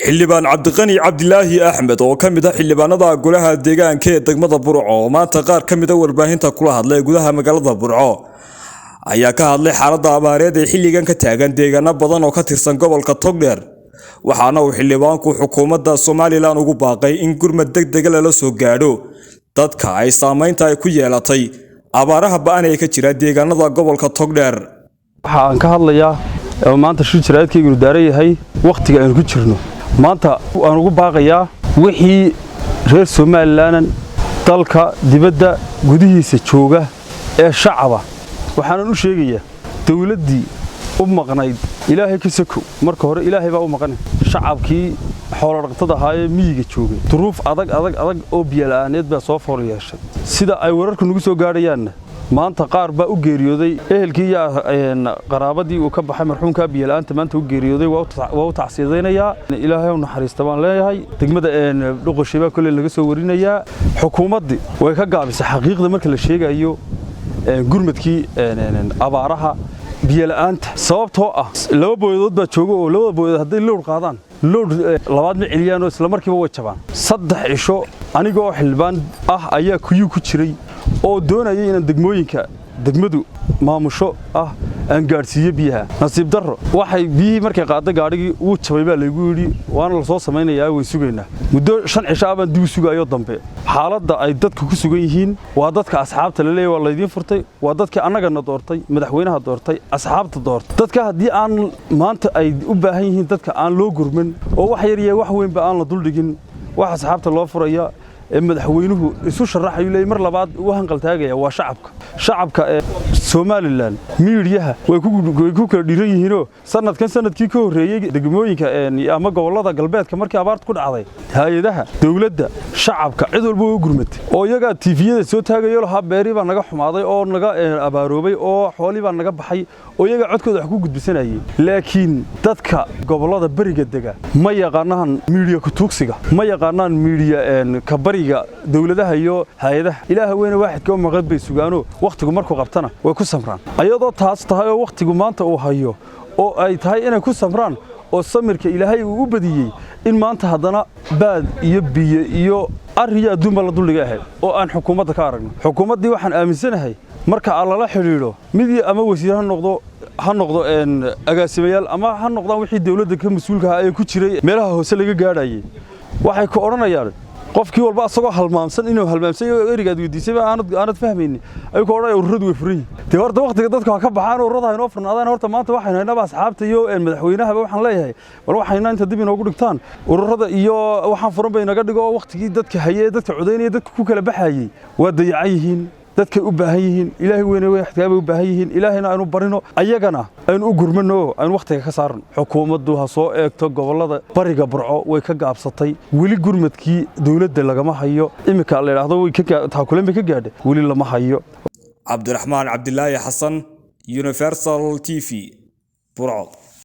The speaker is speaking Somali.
xildhibaan Cabdiqani Cabdilaahi Axmed oo kamid ah xildhibaanada golaha deegaanka ee degmada Burco maanta qaar kamid ah warbaahinta kula hadlay gudaha magaalada Burco ayaa ka hadlay xaaladda abaareed ee xilligan ka taagan deegaano badan oo ka tirsan gobolka Togdheer waxaana uu xildhibaanku xukuumadda Soomaaliland ugu baaqay in gurmad degdeg ah la soo gaadho dadka ay saameynta ay ku yeelatay abaaraha ba'an ee ka jira deegaanada gobolka Togdheer waxaan ka hadlayaa maanta shir jiraadkaygu daaray yahay waqtiga aan ku jirno maanta aan ugu baaqayaa wixii reer Soomaaliland dalka dibadda gudihiisa jooga ee shacaba waxaan u sheegayaa dawladdii u maqnayd ilaahay ka sako marka hore ilaahay baa u maqan shacabkii xoolo dhaqatada ahaa miyiga joogay duruuf adag oo biyalaaneed baa soo fool yeeshay sida ay wararku nagu soo gaadhayaan maanta qaar baa u geeriyooday ehelkii iyo qaraabadii uu ka baxay marxuumka biyalaanta maanta u geeriyooday waa u tacsiideynaya ilaahay u naxariista baan leeyahay degmada dhuqashay baa kale laga soo warinayaa xukuumadii way ka gaabisay xaqiiqda marka la sheegayo gurmadkii abaaraha biyalaanta sababtoo ah laba booyadood baa jooga oo labada booyadood haday lood qaadaan lood labaad ma ciliyaan oo isla markiiba way jabaan saddex cisho aniga oo xilbaan ah ayaa kuyu ku jiray oo doonayay in degmooyinka degmadu maamusho ah aan gaarsiiyo biyaha nasiib darro waxay biyihii markay qaaday gaarigii uu jabay baa lagu yiri waana la soo sameeyay way sugeynaa muddo 5 cisho baan dib u sugayo dambe xaaladda ay dadku ku sugan yihiin waa dadka asxaabta la leeyahay waa la idin furtay waa dadka annagana doortay madaxweynaha doortay asxaabta doortay dadka hadii aan maanta ay u baahan yihiin dadka aan loo gurman oo wax yar iyo wax weyn ba aan la dul dhigin wax asxaabta loo furaya madaxweynuhu isu sharaxay leey mar labaad uu hanqal taagaya waa shacabka Soomaaliland miiriyaha way ku kala dhiran yihiin sanadkii ka horeeyay degmooyinka ama gobolada galbeedka markii abaartu ku dhacday hay'adaha dawladda shacabka cid walba u gurmatay oo iyaga TV-yada soo taagayo laha beeri baa naga xumaaday oo naga abaaroobay oo xooli baa naga baxay oo iyaga codkooda wax ku gudbisanayay laakiin dadka gobolada bariga dega ma yaqaanaan miiriya ku tuugsiga ma yaqaanaan miiriya ka bariga dawladaha iyo hay'adaha ilaahay weyn waaxidka oo maqad bay sugaano waqtigu markuu qabtana way ku samraan ayadoo taas tahay oo waqtigu maanta uu hayo oo ay tahay inay ku samraan oo samirka ilaahay uu u badiyay in maanta hadana baad iyo biyo iyo ariya dumba la duliga ahay oo aan xukuumadda ka aragno xukuumaddii waxaan aaminsanahay marka alla la xiriiro midii ama wasiir ha noqdo agaasimayaal ama ha noqdaan wixii dawladda ka mas'uulka ah ee ku jiray meelaha hoose laga gaadhayay waxay ku oranayaan qofkii walba asagoo halmaamsan inuu halmaamsay oo erigaad weydiisay aanad fahmaynin ay ku oranayaan ururadu way furan yihiin horta waqtiga dadka ka baxaan ururada inoo furnaadaan horta maanta waxayna haynaba asxaabta iyo madaxweynaha waxaan leeyahay war waxayna inta dib inoogu dhigtaan ururada iyo waxaan furan bay naga dhigo waqtigii dadka hayay dadka codeynaya dadka ku kala baxayay waa dayacan yihiin dadka u baahan yihiin ilaahay weyn way xigtaaba u baahan yihiin ilaahayna aanu barino ayagana aanu u gurmano aan waqtiga ka saarno xukuumaddu ha soo eegto gobolada bariga Burco way ka gaabsatay wali gurmadkii dawladda lagama hayo imika la yiraahdo way ka taakuleen bay ka gaadhay wali lama hayo Cabdiraxmaan Cabdilaahi Xasan Universal TV Burco